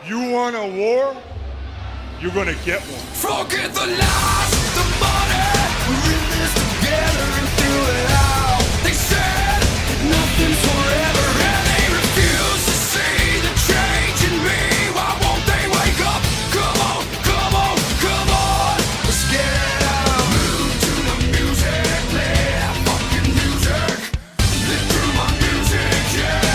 You want a war? You're gonna get one. Forget the lies, the money. We're in this together and through it all. They said nothing's forever, and they refuse to see the change in me. Why won't they wake up? Come on, come on, come on. Let's get it out. Move to the music, play that fucking music. Live through my music, yeah.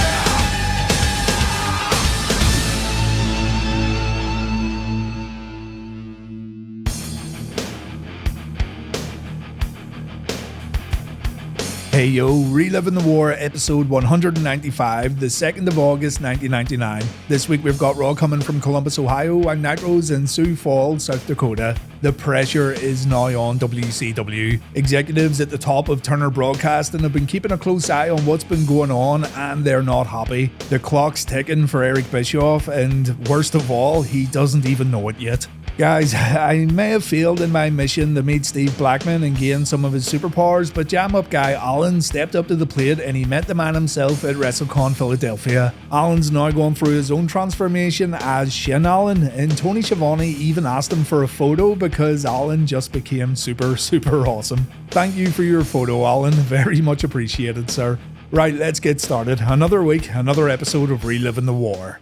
Hey yo, Reliving the War, episode 195, the 2nd of August 1999. This week we've got Raw coming from Columbus, Ohio, and Nitro's in Sioux Falls, South Dakota. The pressure is now on WCW. Executives at the top of Turner Broadcasting have been keeping a close eye on what's been going on, and they're not happy. The clock's ticking for Eric Bischoff, and worst of all, he doesn't even know it yet. Guys, I may have failed in my mission to meet Steve Blackman and gain some of his superpowers, but jam-up guy Alan stepped up to the plate and he met the man himself at WrestleCon Philadelphia. Alan's now going through his own transformation as Shin Alan, and Tony Schiavone even asked him for a photo because Alan just became super awesome. Thank you for your photo, Alan. Very much appreciated, sir. Right, let's get started. Another week, another episode of Reliving the War.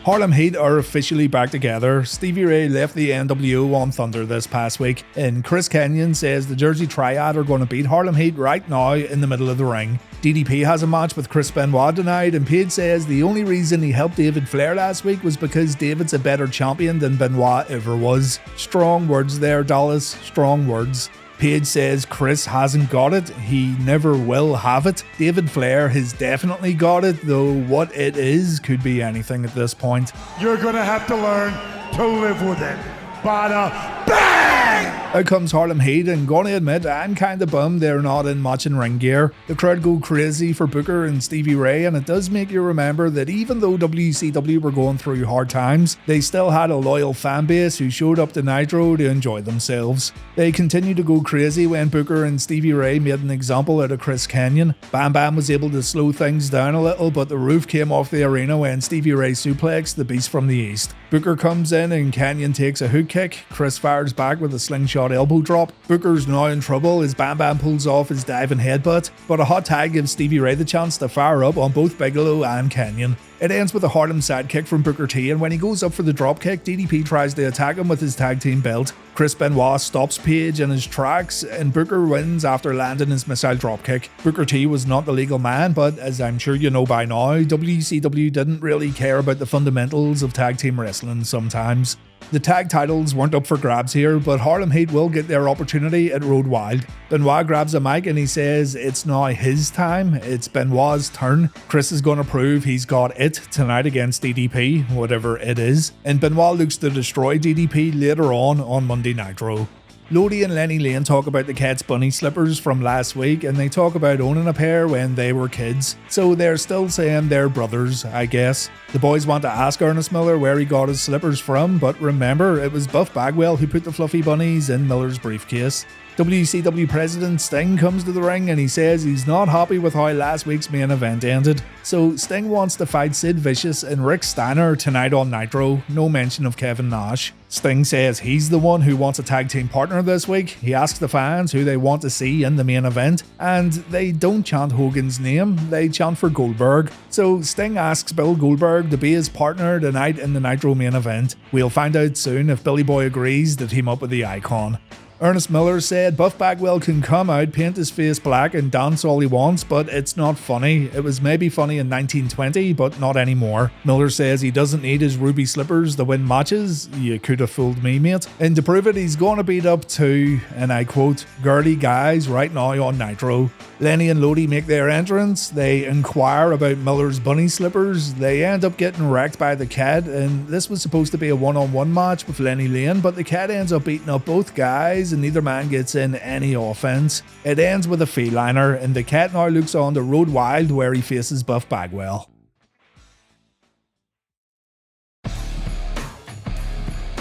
Harlem Heat are officially back together. Stevie Ray left the NWO on Thunder this past week, and Chris Kenyon says the Jersey Triad are going to beat Harlem Heat right now in the middle of the ring. DDP has a match with Chris Benoit tonight, and Page says the only reason he helped David Flair last week was because David's a better champion than Benoit ever was. Strong words there, Dallas, strong words. Page says Chris hasn't got it, he never will have it. David Flair has definitely got it, though what it is could be anything at this point. You're gonna have to learn to live with it. Bada bang! Out comes Harlem Heat, and gonna admit I'm kinda bummed they're not in matching ring gear. The crowd go crazy for Booker and Stevie Ray, and it does make you remember that even though WCW were going through hard times, they still had a loyal fan base who showed up to Nitro to enjoy themselves. They continued to go crazy when Booker and Stevie Ray made an example out of Chris Kenyon. Bam Bam was able to slow things down a little, but the roof came off the arena when Stevie Ray suplexed the Beast from the East. Booker comes in and Kenyon takes a hook kick. Chris fires back with a slingshot elbow drop. Booker's now in trouble as Bam Bam pulls off his diving headbutt, but a hot tag gives Stevie Ray the chance to fire up on both Bigelow and Kenyon. It ends with a Harlem sidekick from Booker T, and when he goes up for the dropkick, DDP tries to attack him with his tag team belt. Chris Benoit stops Page in his tracks, and Booker wins after landing his missile dropkick. Booker T was not the legal man, but as I'm sure you know by now, WCW didn't really care about the fundamentals of tag team wrestling sometimes. The tag titles weren't up for grabs here, but Harlem Heat will get their opportunity at Road Wild. Benoit grabs a mic and he says it's now his time, it's Benoit's turn. Chris is going to prove he's got it tonight against DDP, whatever it is, and Benoit looks to destroy DDP later on Monday Nitro. Lodi and Lenny Lane talk about the cat's bunny slippers from last week, and they talk about owning a pair when they were kids. So they're still saying they're brothers, I guess. The boys want to ask Ernest Miller where he got his slippers from, but remember, it was Buff Bagwell who put the fluffy bunnies in Miller's briefcase. WCW President Sting comes to the ring and he says he's not happy with how last week's main event ended. So Sting wants to fight Sid Vicious and Rick Steiner tonight on Nitro, no mention of Kevin Nash. Sting says he's the one who wants a tag team partner this week. He asks the fans who they want to see in the main event, and they don't chant Hogan's name, they chant for Goldberg. So Sting asks Bill Goldberg to be his partner tonight in the Nitro main event. We'll find out soon if Billy Boy agrees to team up with the Icon. Ernest Miller said Buff Bagwell can come out, paint his face black and dance all he wants, but it's not funny. It was maybe funny in 1920, but not anymore. Miller says he doesn't need his ruby slippers to win matches. You could have fooled me, mate. And to prove it, he's going to beat up two, and I quote, girly guys right now on Nitro. Lenny and Lodi make their entrance. They inquire about Miller's bunny slippers. They end up getting wrecked by the Cat, and this was supposed to be a one-on-one match with Lenny Lane, but the Cat ends up beating up both guys and neither man gets in any offense. It ends with a feliner, and the Cat now looks on to Road Wild where he faces Buff Bagwell.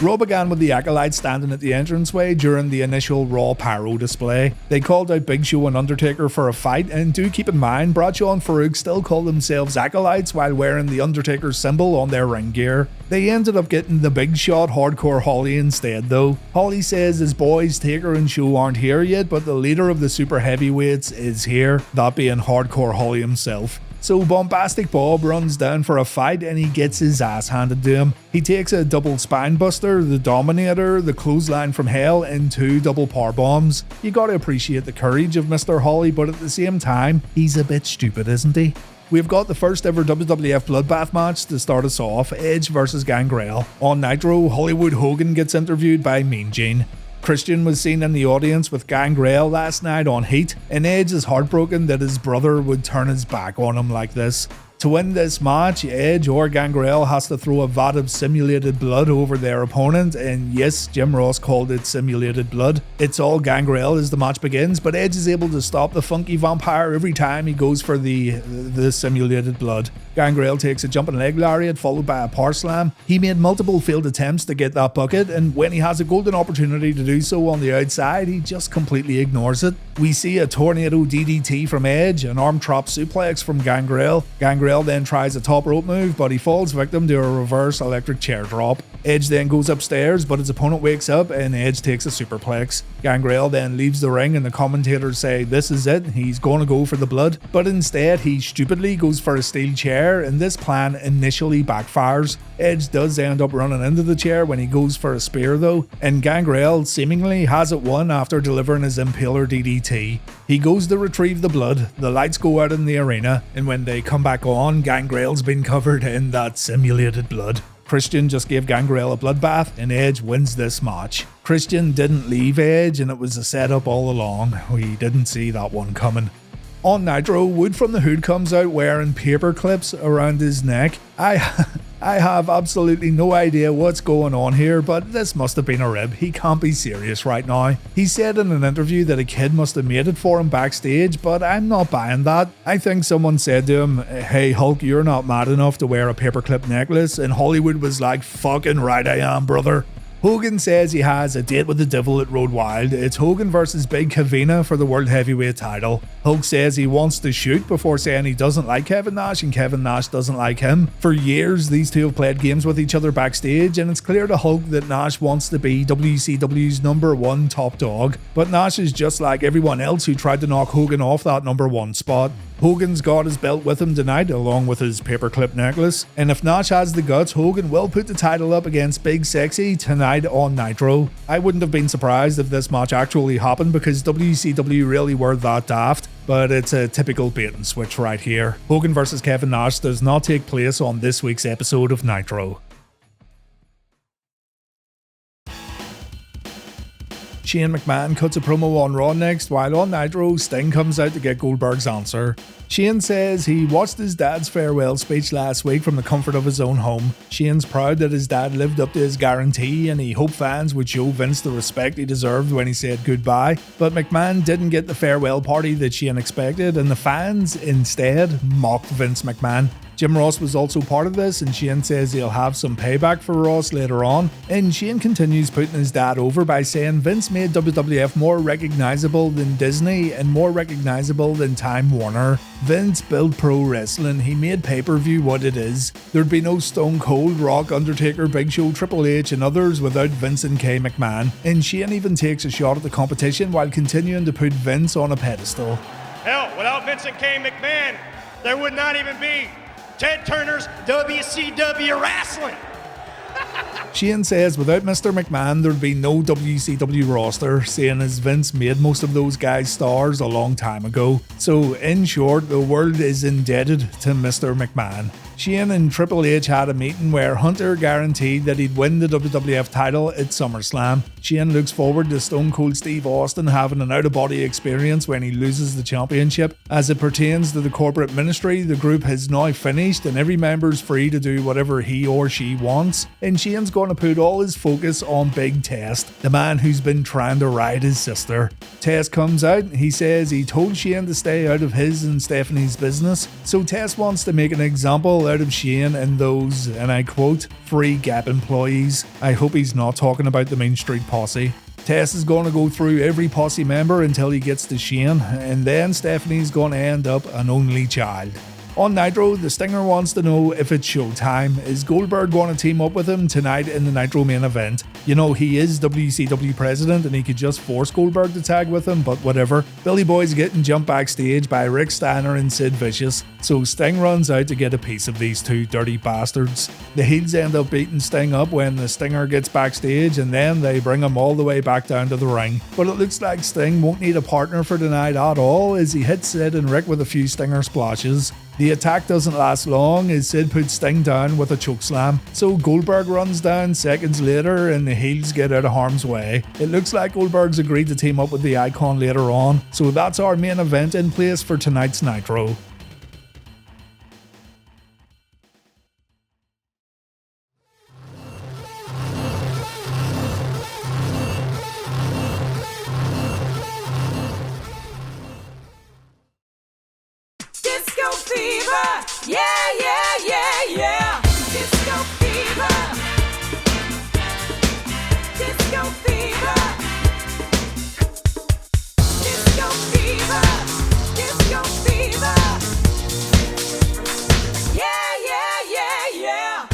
Raw began with the Acolytes standing at the entranceway during the initial Raw pyro display. They called out Big Show and Undertaker for a fight, and do keep in mind, Bradshaw and Farouk still call themselves Acolytes while wearing the Undertaker symbol on their ring gear. They ended up getting the big shot Hardcore Holly instead though. Holly says his boys Taker and Show aren't here yet, but the leader of the super heavyweights is here, that being Hardcore Holly himself. So Bombastic Bob runs down for a fight and he gets his ass handed to him. He takes a double spine buster, the Dominator, the clothesline from hell, and 2 double power bombs. You gotta appreciate the courage of Mr. Holly, but at the same time, he's a bit stupid, isn't he? We've got the first ever WWF Bloodbath match to start us off, Edge vs Gangrel. On Nitro, Hollywood Hogan gets interviewed by Mean Gene. Christian was seen in the audience with Gangrel last night on Heat, and Edge is heartbroken that his brother would turn his back on him like this. To win this match, Edge or Gangrel has to throw a vat of simulated blood over their opponent, and yes, Jim Ross called it simulated blood. It's all Gangrel as the match begins, but Edge is able to stop the funky vampire every time he goes for the simulated blood. Gangrel takes a jumping leg lariat followed by a power slam. He made multiple failed attempts to get that bucket, and when he has a golden opportunity to do so on the outside, he just completely ignores it. We see a tornado DDT from Edge, an arm trap suplex from Gangrel. Gangrel then tries a top rope move, but he falls victim to a reverse electric chair drop. Edge then goes upstairs, but his opponent wakes up and Edge takes a superplex. Gangrel then leaves the ring and the commentators say this is it, he's gonna go for the blood, but instead he stupidly goes for a steel chair, and this plan initially backfires. Edge does end up running into the chair when he goes for a spear though, and Gangrel seemingly has it won after delivering his Impaler DDT. He goes to retrieve the blood, the lights go out in the arena, and when they come back on, Gangrel's been covered in that simulated blood. Christian just gave Gangrel a bloodbath, and Edge wins this match. Christian didn't leave Edge, and it was a setup all along. We didn't see that one coming. On Nitro, Wood from the Hood comes out wearing paper clips around his neck. I have absolutely no idea what's going on here, but this must have been a rib. He can't be serious right now. He said in an interview that a kid must have made it for him backstage, but I'm not buying that. I think someone said to him, "Hey Hulk, you're not mad enough to wear a paperclip necklace," and Hollywood was like, "Fucking right I am, brother." Hogan says he has a date with the devil at Road Wild. It's Hogan versus Big Kavina for the World Heavyweight title. Hulk says he wants to shoot before saying he doesn't like Kevin Nash and Kevin Nash doesn't like him. For years, these two have played games with each other backstage, and it's clear to Hulk that Nash wants to be WCW's #1 top dog. But Nash is just like everyone else who tried to knock Hogan off that #1 spot. Hogan's got his belt with him tonight, along with his paperclip necklace, and if Nash has the guts, Hogan will put the title up against Big Sexy tonight on Nitro. I wouldn't have been surprised if this match actually happened, because WCW really were that daft, but it's a typical bait and switch right here. Hogan versus Kevin Nash does not take place on this week's episode of Nitro. Shane McMahon cuts a promo on Raw next, while on Nitro, Sting comes out to get Goldberg's answer. Shane says he watched his dad's farewell speech last week from the comfort of his own home. Shane's proud that his dad lived up to his guarantee, and he hoped fans would show Vince the respect he deserved when he said goodbye. But McMahon didn't get the farewell party that Shane expected, and the fans instead mocked Vince McMahon. Jim Ross was also part of this, and Shane says he'll have some payback for Ross later on. And Shane continues putting his dad over by saying Vince made WWF more recognizable than Disney and more recognizable than Time Warner. Vince built pro wrestling, he made pay-per-view what it is. There'd be no Stone Cold, Rock, Undertaker, Big Show, Triple H and others without Vince and K. McMahon. And Shane even takes a shot at the competition while continuing to put Vince on a pedestal. Hell, without Vince and Kane McMahon, there would not even be Ted Turner's WCW Wrestling. Shane says without Mr. McMahon there'd be no WCW roster, saying as Vince made most of those guys stars a long time ago. So in short, the world is indebted to Mr. McMahon. Shane and Triple H had a meeting where Hunter guaranteed that he'd win the WWF title at SummerSlam. Shane looks forward to Stone Cold Steve Austin having an out-of-body experience when he loses the championship. As it pertains to the corporate ministry, the group has now finished and every member's free to do whatever he or she wants. And Shane's going to put all his focus on Big Test, the man who's been trying to ride his sister. Test comes out, he says he told Shane to stay out of his and Stephanie's business, so Test wants to make an example pull out of Shane and those, and I quote, free Gap employees. I hope he's not talking about the Main Street Posse. Tess is going to go through every posse member until he gets to Shane, and then Stephanie's going to end up an only child. On Nitro, the Stinger wants to know if it's showtime. Is Goldberg going to team up with him tonight in the Nitro main event? You know, he is WCW President and he could just force Goldberg to tag with him, but whatever. Billy Boy's getting jumped backstage by Rick Steiner and Sid Vicious, so Sting runs out to get a piece of these two dirty bastards. The heels end up beating Sting up when the Stinger gets backstage, and then they bring him all the way back down to the ring. But it looks like Sting won't need a partner for tonight at all, as he hits Sid and Rick with a few Stinger splashes. The attack doesn't last long as Sid puts Sting down with a chokeslam, so Goldberg runs down seconds later and the heels get out of harm's way. It looks like Goldberg's agreed to team up with the Icon later on, so that's our main event in place for tonight's Nitro. Disco fever, yeah, yeah, yeah, yeah. Disco fever, disco fever, disco fever, disco fever. Yeah, yeah, yeah, yeah.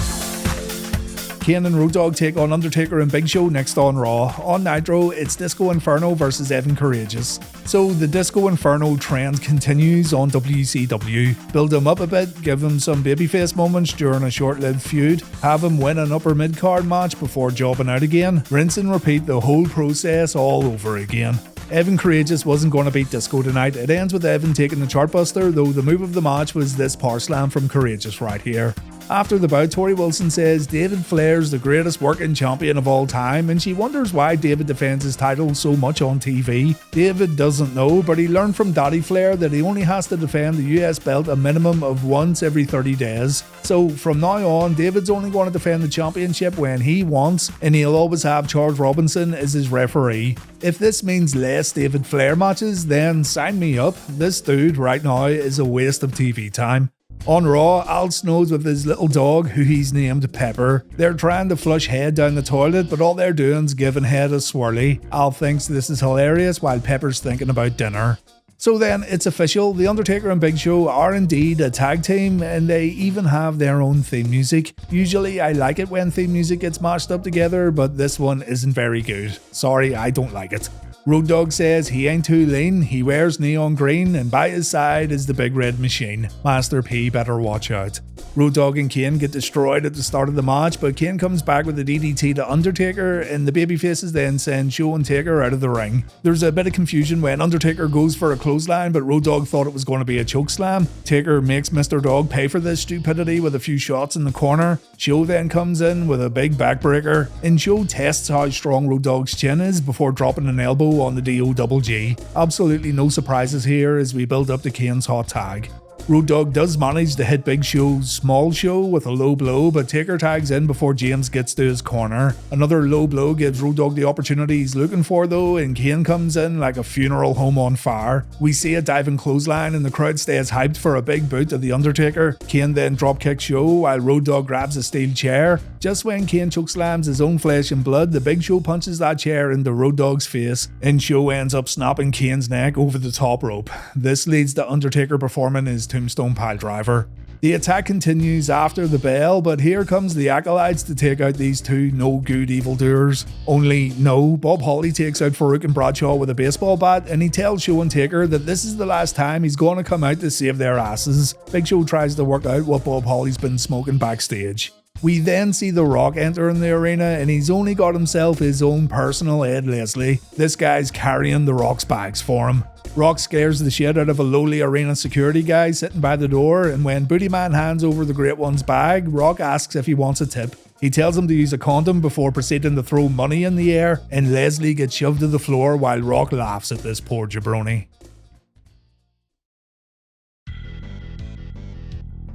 Kane and Road Dogg take on Undertaker and Big Show next on Raw. On Nitro, it's Disco Inferno versus Evan Karagias. So the Disco Inferno trend continues on WCW. Build him up a bit, give him some babyface moments during a short-lived feud, have him win an upper mid-card match before jobbing out again, rinse and repeat the whole process all over again. Evan Karagias wasn't going to beat Disco tonight. It ends with Evan taking the chartbuster, though the move of the match was this power slam from Karagias right here. After the bout, Tori Wilson says David Flair's the greatest working champion of all time, and she wonders why David defends his title so much on TV. David doesn't know, but he learned from Daddy Flair that he only has to defend the US belt a minimum of once every 30 days. So from now on, David's only going to defend the championship when he wants, and he'll always have Charles Robinson as his referee. If this means less David Flair matches, then sign me up. This dude right now is a waste of TV time. On Raw, Al Snow's with his little dog, who he's named Pepper. They're trying to flush Head down the toilet, but all they're doing is giving Head a swirly. Al thinks this is hilarious while Pepper's thinking about dinner. So then, it's official, The Undertaker and Big Show are indeed a tag team, and they even have their own theme music. Usually I like it when theme music gets mashed up together, but this one isn't very good. Sorry, I don't like it. Road Dogg says he ain't too lean, he wears neon green, and by his side is the Big Red Machine. Master P better watch out. Road Dogg and Kane get destroyed at the start of the match, but Kane comes back with a DDT to Undertaker, and the babyfaces then send Show and Taker out of the ring. There's a bit of confusion when Undertaker goes for a clothesline, but Road Dogg thought it was going to be a chokeslam. Taker makes Mr. Dogg pay for this stupidity with a few shots in the corner. Show then comes in with a big backbreaker, and Show tests how strong Road Dogg's chin is before dropping an elbow on the DOGG. Absolutely no surprises here as we build up to Kane's hot tag. Road Dogg does manage to hit Big Show's small show with a low blow, but Taker tags in before James gets to his corner. Another low blow gives Road Dogg the opportunity he's looking for though, and Kane comes in like a funeral home on fire. We see a diving clothesline and the crowd stays hyped for a big boot of the Undertaker. Kane then dropkicks Show while Road Dogg grabs a steel chair. Just when Kane chokeslams his own flesh and blood, the Big Show punches that chair into Road Dogg's face, and Show ends up snapping Kane's neck over the top rope. This leads to Undertaker performing his Tombstone Piledriver. The attack continues after the bell, but here comes the Acolytes to take out these two no-good evildoers. Only no, Bob Holly takes out Farouk and Bradshaw with a baseball bat, and he tells Show and Taker that this is the last time he's going to come out to save their asses. Big Show tries to work out what Bob Holly's been smoking backstage. We then see The Rock enter in the arena, and he's only got himself his own personal Ed Leslie. This guy's carrying The Rock's bags for him. Rock scares the shit out of a lowly arena security guy sitting by the door, and when Booty Man hands over the Great One's bag, Rock asks if he wants a tip. He tells him to use a condom before proceeding to throw money in the air, and Leslie gets shoved to the floor while Rock laughs at this poor jabroni.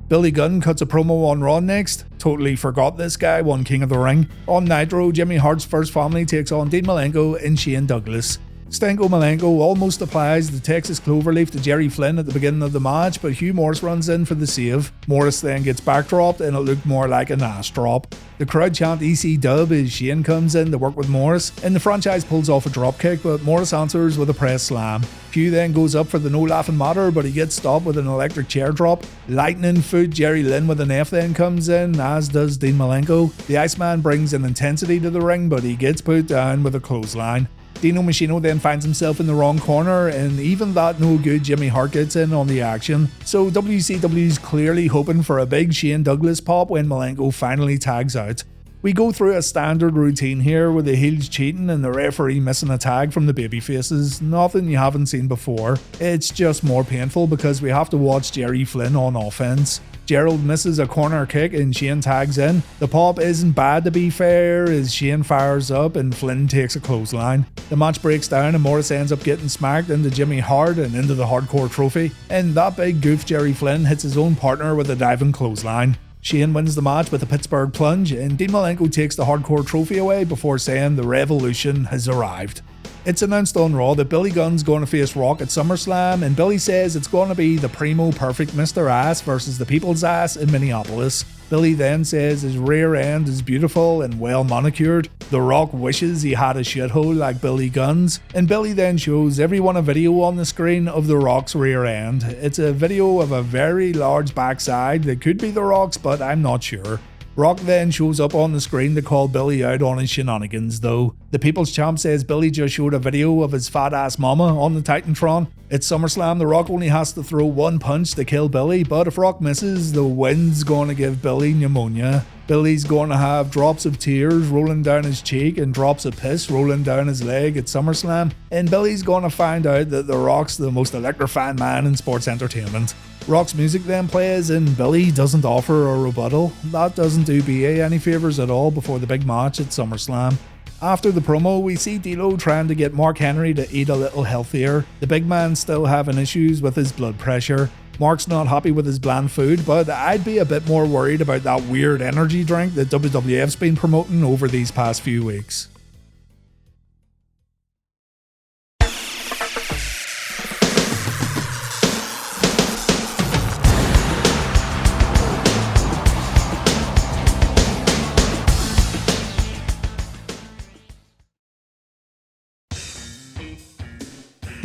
Billy Gunn cuts a promo on Raw next. Totally forgot this guy won King of the Ring. On Nitro, Jimmy Hart's first family takes on Dean Malenko and Shane Douglas. Stenko Malenko almost applies the Texas Cloverleaf to Jerry Flynn at the beginning of the match, but Hugh Morris runs in for the save. Morris then gets backdropped and it looked more like an ass drop. The crowd chant EC Dub as Shane comes in to work with Morris, and the franchise pulls off a dropkick, but Morris answers with a press slam. Hugh then goes up for the no laughing matter, but he gets stopped with an electric chair drop. Lightning foot Jerry Lynn with an F then comes in, as does Dean Malenko. The Iceman brings an intensity to the ring, but he gets put down with a clothesline. Dino Machino then finds himself in the wrong corner, and even that no good Jimmy Hart gets in on the action. So WCW's clearly hoping for a big Shane Douglas pop when Malenko finally tags out. We go through a standard routine here with the heels cheating and the referee missing a tag from the babyfaces. Nothing you haven't seen before. It's just more painful because we have to watch Jerry Flynn on offense. Gerald misses a corner kick and Shane tags in. The pop isn't bad to be fair as Shane fires up and Flynn takes a clothesline. The match breaks down and Morris ends up getting smacked into Jimmy Hart and into the hardcore trophy. And that big goof Jerry Flynn hits his own partner with a diving clothesline. Shane wins the match with a Pittsburgh plunge and Dean Malenko takes the hardcore trophy away before saying the revolution has arrived. It's announced on Raw that Billy Gunn's going to face Rock at Summerslam, and Billy says it's going to be the primo perfect Mr. Ass versus the People's Ass in Minneapolis. Billy then says his rear end is beautiful and well manicured. The Rock wishes he had a shithole like Billy Gunn's, and Billy then shows everyone a video on the screen of The Rock's rear end. It's a video of a very large backside that could be The Rock's, but I'm not sure. Rock then shows up on the screen to call Billy out on his shenanigans though. The People's Champ says Billy just showed a video of his fat ass mama on the Titantron. At SummerSlam, The Rock only has to throw one punch to kill Billy, but if Rock misses, the wind's going to give Billy pneumonia. Billy's going to have drops of tears rolling down his cheek and drops of piss rolling down his leg at SummerSlam, and Billy's going to find out that The Rock's the most electrifying man in sports entertainment. Rock's music then plays and Billy doesn't offer a rebuttal. That doesn't do BA any favours at all before the big match at SummerSlam. After the promo, we see D'Lo trying to get Mark Henry to eat a little healthier. The big man's still having issues with his blood pressure. Mark's not happy with his bland food, but I'd be a bit more worried about that weird energy drink that WWF's been promoting over these past few weeks.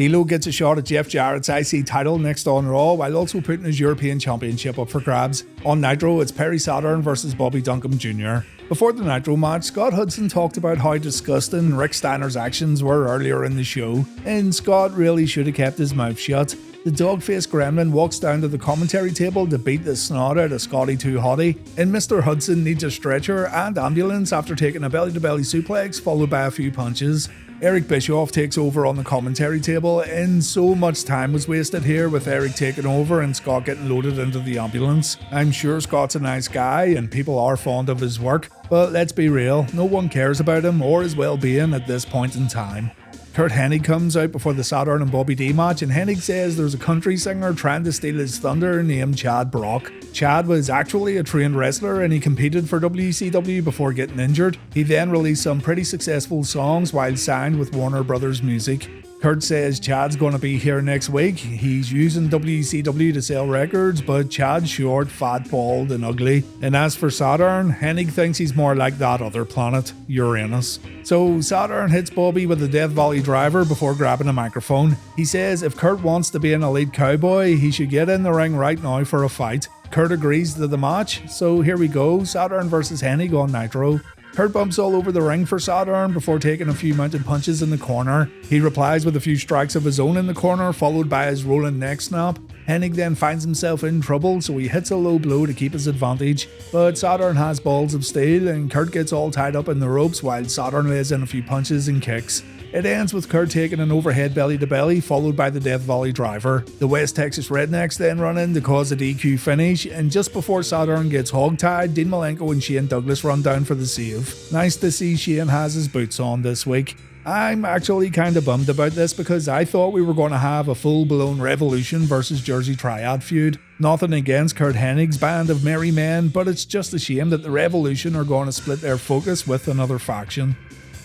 D'Lo gets a shot at Jeff Jarrett's IC title next on Raw, while also putting his European Championship up for grabs. On Nitro, it's Perry Saturn versus Bobby Duncum Jr. Before the Nitro match, Scott Hudson talked about how disgusting Rick Steiner's actions were earlier in the show, and Scott really should have kept his mouth shut. The dog-faced gremlin walks down to the commentary table to beat the snot out of Scotty Too Hottie, and Mr. Hudson needs a stretcher and ambulance after taking a belly-to-belly suplex followed by a few punches. Eric Bischoff takes over on the commentary table, and so much time was wasted here with Eric taking over and Scott getting loaded into the ambulance. I'm sure Scott's a nice guy and people are fond of his work, but let's be real, no one cares about him or his well-being at this point in time. Kurt Hennig comes out before the Saturn and Bobby D match, and Hennig says there's a country singer trying to steal his thunder named Chad Brock. Chad was actually a trained wrestler and he competed for WCW before getting injured. He then released some pretty successful songs while signed with Warner Brothers Music. Kurt says Chad's going to be here next week. He's using WCW to sell records, but Chad's short, fat, bald and ugly. And as for Saturn, Hennig thinks he's more like that other planet, Uranus. So Saturn hits Bobby with a Death Valley driver before grabbing a microphone. He says if Kurt wants to be an elite cowboy, he should get in the ring right now for a fight. Kurt agrees to the match, so here we go, Saturn versus Hennig on Nitro. Kurt bumps all over the ring for Saturn before taking a few mounted punches in the corner. He replies with a few strikes of his own in the corner, followed by his rolling neck snap. Hennig then finds himself in trouble, so he hits a low blow to keep his advantage. But Saturn has balls of steel, and Kurt gets all tied up in the ropes while Saturn lays in a few punches and kicks. It ends with Kurt taking an overhead belly-to-belly, followed by the Death Valley driver. The West Texas Rednecks then run in to cause a DQ finish, and just before Saturn gets hog-tied, Dean Malenko and Shane Douglas run down for the save. Nice to see Shane has his boots on this week. I'm actually kinda bummed about this because I thought we were going to have a full-blown Revolution versus Jersey Triad feud. Nothing against Kurt Hennig's band of merry men, but it's just a shame that the Revolution are going to split their focus with another faction.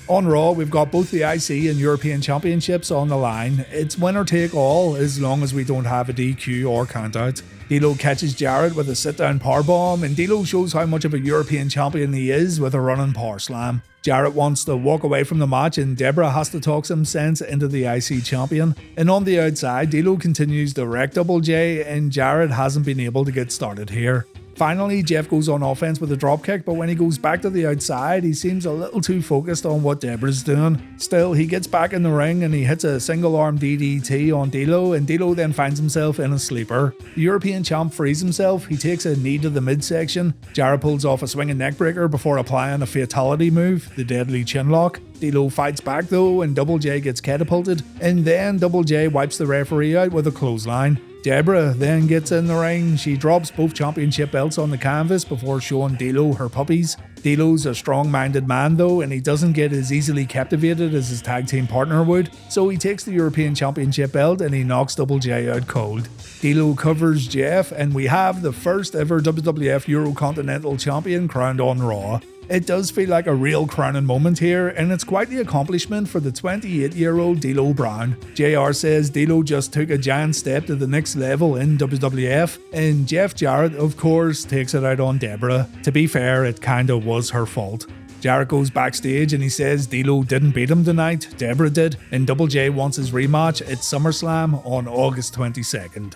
On Raw, we've got both the IC and European Championships on the line. It's winner take all as long as we don't have a DQ or countout. D'Lo catches Jarrett with a sit-down powerbomb, and D'Lo shows how much of a European champion he is with a running power slam. Jarrett wants to walk away from the match, and Deborah has to talk some sense into the IC champion. And on the outside, D'Lo continues to wreck Double J, and Jarrett hasn't been able to get started here. Finally, Jeff goes on offense with a dropkick, but when he goes back to the outside, he seems a little too focused on what Deborah's doing. Still, he gets back in the ring and he hits a single-arm DDT on D'Lo, and D'Lo then finds himself in a sleeper. The European champ frees himself, he takes a knee to the midsection. Jarrett pulls off a swinging neckbreaker before applying a fatality move, the deadly chinlock. D'Lo fights back though, and Double J gets catapulted, and then Double J wipes the referee out with a clothesline. Deborah then gets in the ring. She drops both championship belts on the canvas before showing D'Lo her puppies. D'Lo's a strong-minded man though, and he doesn't get as easily captivated as his tag team partner would, so he takes the European Championship belt and he knocks Double J out cold. D'Lo covers Jeff, and we have the first ever WWF Eurocontinental Champion crowned on Raw. It does feel like a real crowning moment here, and it's quite the accomplishment for the 28-year-old D'Lo Brown. JR says D'Lo just took a giant step to the next level in WWF, and Jeff Jarrett, of course, takes it out on Deborah. To be fair, it kinda was her fault. Jarrett goes backstage and he says D'Lo didn't beat him tonight, Deborah did, and Double J wants his rematch at Summerslam on August 22nd.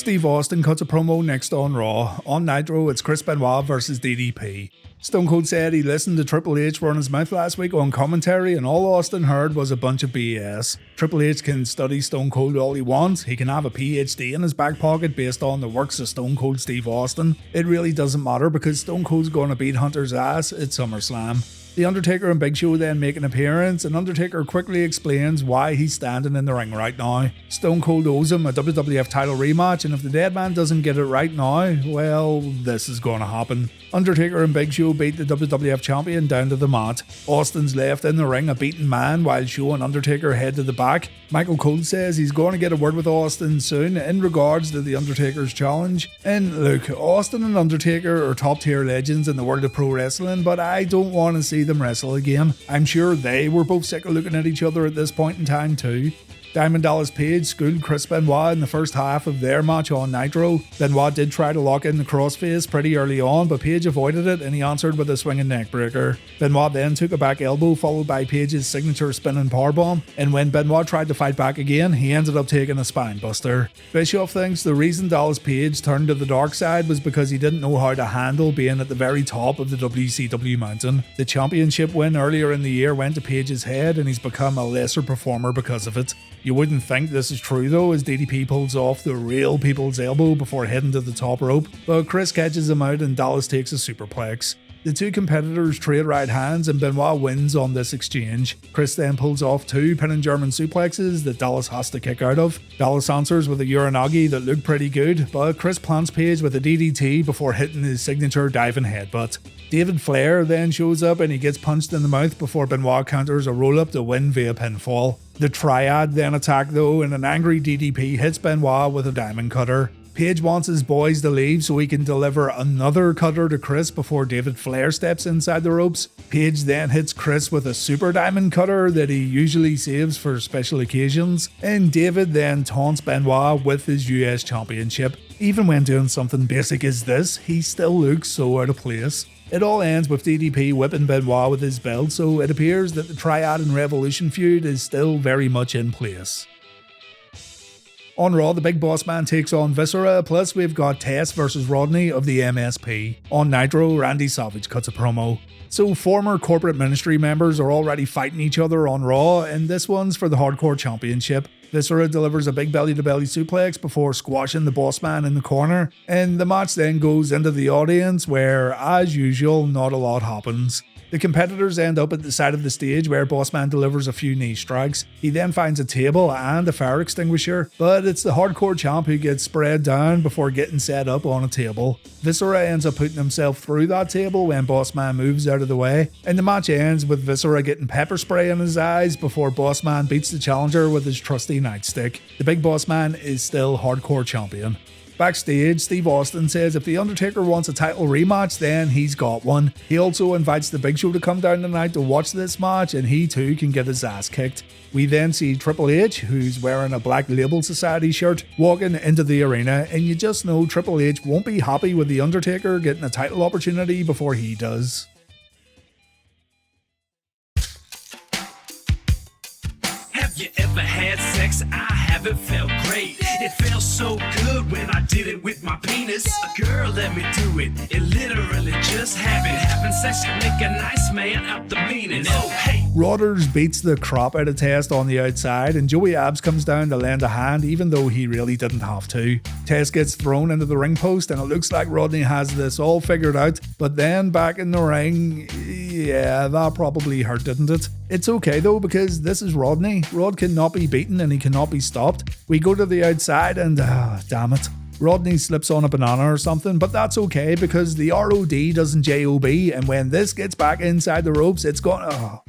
Steve Austin cuts a promo next on Raw. On Nitro, it's Chris Benoit versus DDP. Stone Cold said he listened to Triple H run his mouth last week on commentary, and all Austin heard was a bunch of BS. Triple H can study Stone Cold all he wants, he can have a PhD in his back pocket based on the works of Stone Cold Steve Austin. It really doesn't matter because Stone Cold's gonna beat Hunter's ass at SummerSlam. The Undertaker and Big Show then make an appearance, and Undertaker quickly explains why he's standing in the ring right now. Stone Cold owes him a WWF title rematch, and if the dead man doesn't get it right now, well, this is gonna happen. Undertaker and Big Show beat the WWF champion down to the mat. Austin's left in the ring a beaten man while Show and Undertaker head to the back. Michael Cole says he's going to get a word with Austin soon in regards to the Undertaker's challenge. And look, Austin and Undertaker are top tier legends in the world of pro wrestling, but I don't want to see them wrestle again. I'm sure they were both sick of looking at each other at this point in time too. Diamond Dallas Page schooled Chris Benoit in the first half of their match on Nitro. Benoit did try to lock in the crossface pretty early on, but Page avoided it and he answered with a swinging neckbreaker. Benoit then took a back elbow followed by Page's signature spinning powerbomb, and when Benoit tried to fight back again, he ended up taking a spinebuster. Bischoff thinks the reason Dallas Page turned to the dark side was because he didn't know how to handle being at the very top of the WCW mountain. The championship win earlier in the year went to Page's head, and he's become a lesser performer because of it. You wouldn't think this is true though, as DDP pulls off the real people's elbow before heading to the top rope, but Chris catches him out and Dallas takes a superplex. The two competitors trade right hands and Benoit wins on this exchange. Chris then pulls off two pinning German suplexes that Dallas has to kick out of. Dallas answers with a Uranagi that looked pretty good, but Chris plants Page with a DDT before hitting his signature diving headbutt. David Flair then shows up and he gets punched in the mouth before Benoit counters a roll-up to win via pinfall. The Triad then attack though, and an angry DDP hits Benoit with a diamond cutter. Page wants his boys to leave so he can deliver another cutter to Chris before David Flair steps inside the ropes. Page then hits Chris with a super diamond cutter that he usually saves for special occasions, and David then taunts Benoit with his US Championship. Even when doing something basic as this, he still looks so out of place. It all ends with DDP whipping Benoit with his belt, so it appears that the Triad and Revolution feud is still very much in place. On Raw, the Big Boss Man takes on Viscera, plus we've got Test versus Rodney of the MSP. On Nitro, Randy Savage cuts a promo. So former corporate ministry members are already fighting each other on Raw, and this one's for the Hardcore Championship. Viscera delivers a big belly-to-belly suplex before squashing the Boss Man in the corner, and the match then goes into the audience where, as usual, not a lot happens. The competitors end up at the side of the stage where Bossman delivers a few knee strikes. He then finds a table and a fire extinguisher, but it's the Hardcore Champ who gets spread down before getting set up on a table. Viscera ends up putting himself through that table when Bossman moves out of the way, and the match ends with Viscera getting pepper spray in his eyes before Bossman beats the challenger with his trusty nightstick. The Big Boss Man is still Hardcore Champion. Backstage, Steve Austin says if The Undertaker wants a title rematch, then he's got one. He also invites the Big Show to come down tonight to watch this match, and he too can get his ass kicked. We then see Triple H, who's wearing a Black Label Society shirt, walking into the arena, and you just know Triple H won't be happy with The Undertaker getting a title opportunity before he does. Have you ever had sex? I haven't felt great. It felt so good when I did it with my penis. A girl let me do it. It literally just happened. Having sex can make a nice man out the meanest. Oh, hey. Rodgers beats the crap out of Test on the outside, and Joey Abs comes down to lend a hand even though he really didn't have to. Test gets thrown into the ring post, and it looks like Rodney has this all figured out, but then back in the ring, yeah, that probably hurt, didn't it? It's okay though, because this is Rodney. Rod cannot be beaten and he cannot be stopped. We go to the outside and, damn it, Rodney slips on a banana or something, but that's okay because the ROD doesn't JOB, and when this gets back inside the ropes, it's gonna...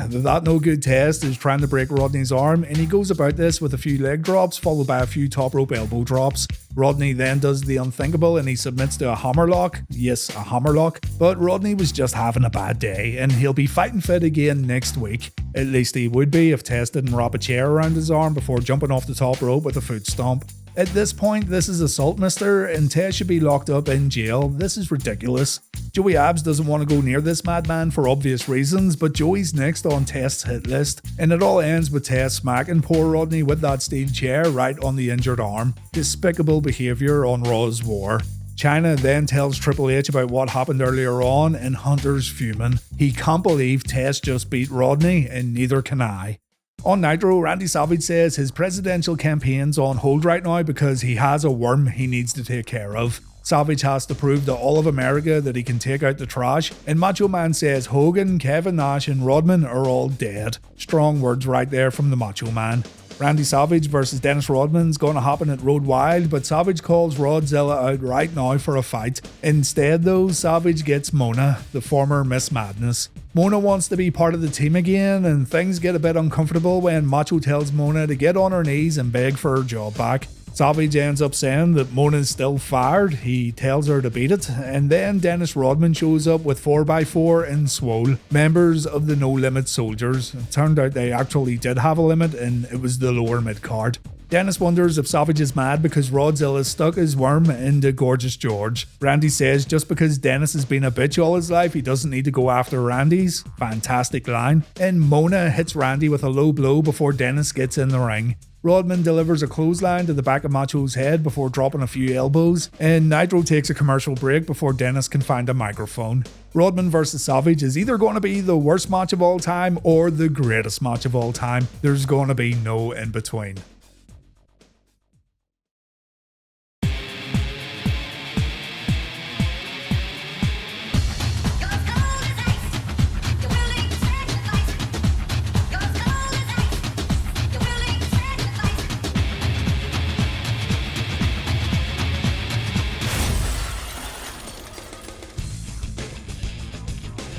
That no good Test is trying to break Rodney's arm, and he goes about this with a few leg drops followed by a few top rope elbow drops. Rodney then does the unthinkable and he submits to a hammerlock. Yes, a hammerlock. But Rodney was just having a bad day, and he'll be fighting fit again next week. At least he would be if Test didn't wrap a chair around his arm before jumping off the top rope with a foot stomp. At this point, this is assault, mister, and Test should be locked up in jail. This is ridiculous. Joey Abs doesn't want to go near this madman for obvious reasons, but Joey's next on Test's hit list, and it all ends with Test smacking poor Rodney with that steel chair right on the injured arm. Despicable behaviour on Raw's War. Chyna then tells Triple H about what happened earlier on, and Hunter's fuming. He can't believe Test just beat Rodney, and neither can I. On Nitro, Randy Savage says his presidential campaign's on hold right now because he has a worm he needs to take care of. Savage has to prove to all of America that he can take out the trash, and Macho Man says Hogan, Kevin Nash and Rodman are all dead. Strong words right there from the Macho Man. Randy Savage versus Dennis Rodman's going to happen at Road Wild, but Savage calls Rodzilla out right now for a fight. Instead though, Savage gets Mona, the former Miss Madness. Mona wants to be part of the team again, and things get a bit uncomfortable when Macho tells Mona to get on her knees and beg for her job back. Savage ends up saying that Mona's still fired. He tells her to beat it, and then Dennis Rodman shows up with 4x4 and Swole, members of the No Limit Soldiers. It turned out they actually did have a limit, and it was the lower mid card. Dennis wonders if Savage is mad because Rodzilla stuck his worm into Gorgeous George. Randy says just because Dennis has been a bitch all his life, he doesn't need to go after Randy's. Fantastic line. And Mona hits Randy with a low blow before Dennis gets in the ring. Rodman delivers a clothesline to the back of Macho's head before dropping a few elbows, and Nitro takes a commercial break before Dennis can find a microphone. Rodman vs Savage is either going to be the worst match of all time or the greatest match of all time. There's going to be no in between.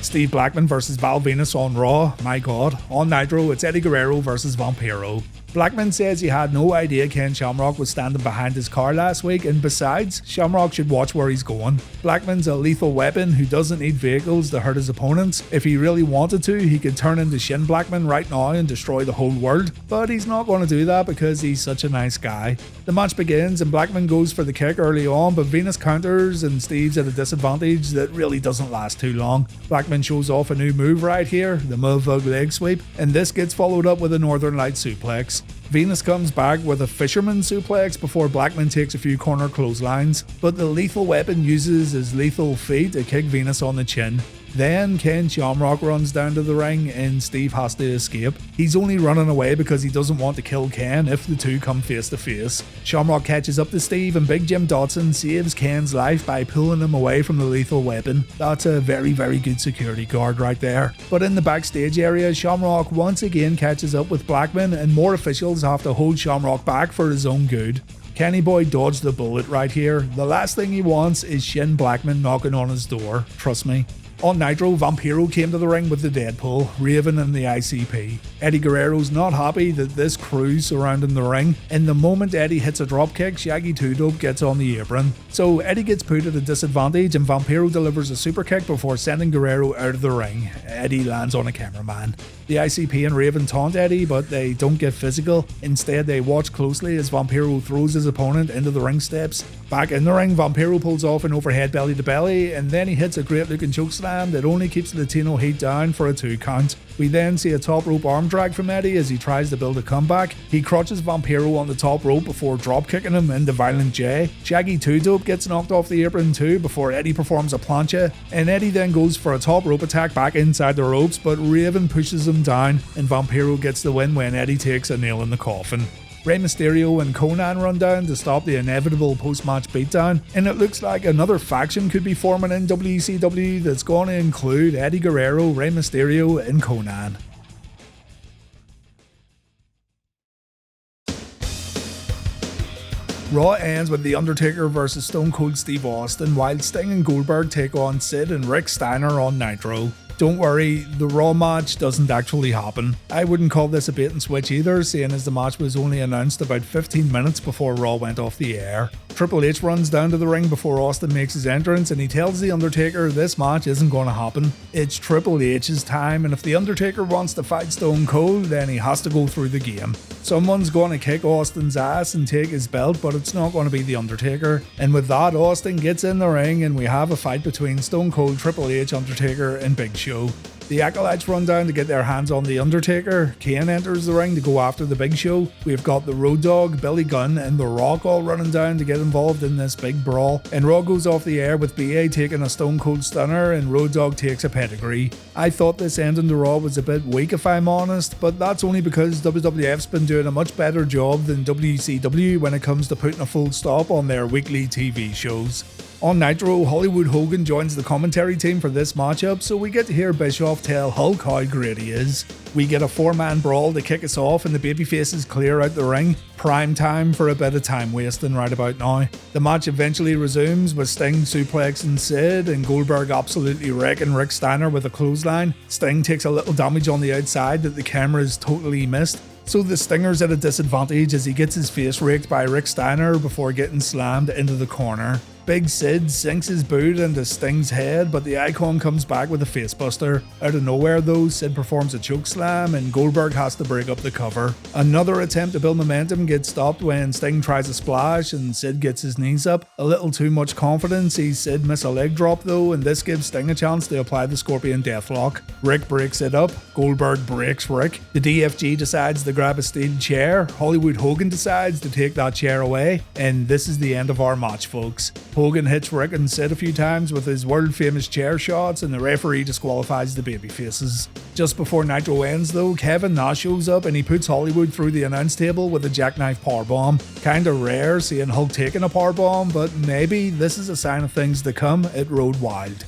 Steve Blackman versus Val Venis on Raw. My god. On Nitro, it's Eddie Guerrero versus Vampiro. Blackman says he had no idea Ken Shamrock was standing behind his car last week, and besides, Shamrock should watch where he's going. Blackman's a lethal weapon who doesn't need vehicles to hurt his opponents. If he really wanted to, he could turn into Shin Blackman right now and destroy the whole world, but he's not going to do that because he's such a nice guy. The match begins and Blackman goes for the kick early on, but Venis counters and Steve's at a disadvantage that really doesn't last too long. Blackman shows off a new move right here, the Mudvug leg sweep, and this gets followed up with a Northern Light suplex. Venis comes back with a fisherman suplex before Blackman takes a few corner clotheslines, but the lethal weapon uses his lethal feet to kick Venis on the chin. Then Ken Shamrock runs down to the ring and Steve has to escape. He's only running away because he doesn't want to kill Ken if the two come face to face. Shamrock catches up to Steve and Big Jim Dotson saves Ken's life by pulling him away from the lethal weapon. That's a very, very good security guard right there. But in the backstage area, Shamrock once again catches up with Blackman and more officials have to hold Shamrock back for his own good. Kenny Boy dodged the bullet right here. The last thing he wants is Shin Blackman knocking on his door. Trust me. On Nitro, Vampiro came to the ring with the Deadpool, Raven and the ICP. Eddie Guerrero's not happy that this crew's surrounding the ring, and the moment Eddie hits a dropkick, Shaggy 2-Dope gets on the apron. So Eddie gets put at a disadvantage and Vampiro delivers a super kick before sending Guerrero out of the ring. Eddie lands on a cameraman. The ICP and Raven taunt Eddie, but they don't get physical. Instead, they watch closely as Vampiro throws his opponent into the ring steps. Back in the ring, Vampiro pulls off an overhead belly to belly, and then he hits a great looking chokeslam that only keeps the Latino Heat down for a 2 count. We then see a top rope arm drag from Eddie as he tries to build a comeback. He crotches Vampiro on the top rope before drop kicking him into Violent J. Shaggy 2-Dope gets knocked off the apron too before Eddie performs a plancha, and Eddie then goes for a top rope attack back inside the ropes, but Raven pushes him down and Vampiro gets the win when Eddie takes a nail in the coffin. Rey Mysterio and Conan run down to stop the inevitable post-match beatdown, and it looks like another faction could be forming in WCW that's going to include Eddie Guerrero, Rey Mysterio and Conan. Raw ends with The Undertaker vs Stone Cold Steve Austin, while Sting and Goldberg take on Sid and Rick Steiner on Nitro. Don't worry, the Raw match doesn't actually happen. I wouldn't call this a bait and switch either, seeing as the match was only announced about 15 minutes before Raw went off the air. Triple H runs down to the ring before Austin makes his entrance and he tells The Undertaker this match isn't going to happen. It's Triple H's time, and if The Undertaker wants to fight Stone Cold, then he has to go through the game. Someone's going to kick Austin's ass and take his belt, but it's not going to be The Undertaker. And with that, Austin gets in the ring and we have a fight between Stone Cold, Triple H, Undertaker and Big Show. The Acolytes run down to get their hands on The Undertaker. Kane enters the ring to go after the Big Show. We've got the Road Dogg, Billy Gunn and The Rock all running down to get involved in this big brawl. And Raw goes off the air with BA taking a Stone Cold Stunner and Road Dogg takes a pedigree. I thought this ending to Raw was a bit weak if I'm honest, but that's only because WWF's been doing a much better job than WCW when it comes to putting a full stop on their weekly TV shows. On Nitro, Hollywood Hogan joins the commentary team for this matchup, so we get to hear Bischoff tell Hulk how great he is. We get a 4-man brawl to kick us off and the babyfaces clear out the ring. Prime time for a bit of time wasting right about now. The match eventually resumes with Sting suplexing Sid and Goldberg absolutely wrecking Rick Steiner with a clothesline. Sting takes a little damage on the outside that the cameras totally missed. So the Stinger's at a disadvantage as he gets his face raked by Rick Steiner before getting slammed into the corner. Big Sid sinks his boot into Sting's head, but the Icon comes back with a facebuster. Out of nowhere though, Sid performs a chokeslam and Goldberg has to break up the cover. Another attempt to build momentum gets stopped when Sting tries a splash and Sid gets his knees up. A little too much confidence sees Sid miss a leg drop though, and this gives Sting a chance to apply the Scorpion Deathlock. Rick breaks it up, Goldberg breaks Rick. The DFG decides to grab a steel chair, Hollywood Hogan decides to take that chair away, and this is the end of our match, folks. Hogan hits Rick and Sid a few times with his world famous chair shots and the referee disqualifies the babyfaces. Just before Nitro ends though, Kevin Nash shows up and he puts Hollywood through the announce table with a jackknife powerbomb. Kinda rare seeing Hulk taking a powerbomb, but maybe this is a sign of things to come at Road Wild.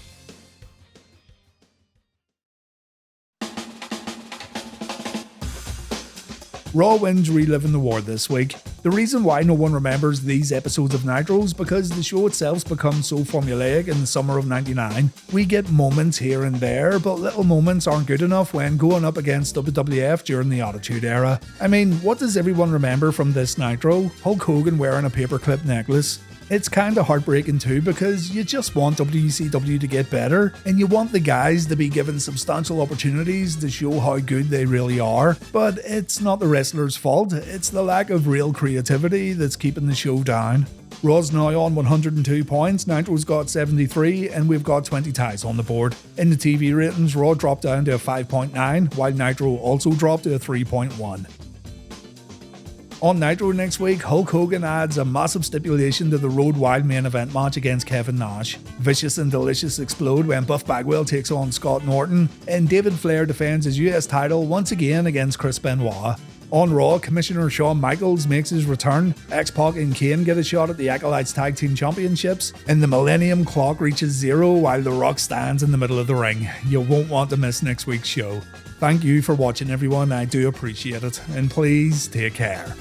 Raw wins Reliving the War this week. The reason why no one remembers these episodes of Nitro is because the show itself's become so formulaic in the summer of '99. We get moments here and there, but little moments aren't good enough when going up against WWF during the Attitude Era. I mean, what does everyone remember from this Nitro? Hulk Hogan wearing a paperclip necklace. It's kinda heartbreaking too because you just want WCW to get better and you want the guys to be given substantial opportunities to show how good they really are, but it's not the wrestlers' fault, it's the lack of real creativity that's keeping the show down. Raw's now on 102 points, Nitro's got 73 and we've got 20 ties on the board. In the TV ratings, Raw dropped down to a 5.9 while Nitro also dropped to a 3.1. On Nitro next week, Hulk Hogan adds a massive stipulation to the Road Wild main event match against Kevin Nash. Vicious and Delicious explode when Buff Bagwell takes on Scott Norton, and David Flair defends his US title once again against Chris Benoit. On Raw, Commissioner Shawn Michaels makes his return, X-Pac and Kane get a shot at the Acolytes Tag Team Championships, and the Millennium Clock reaches 0 while The Rock stands in the middle of the ring. You won't want to miss next week's show. Thank you for watching everyone, I do appreciate it, and please take care.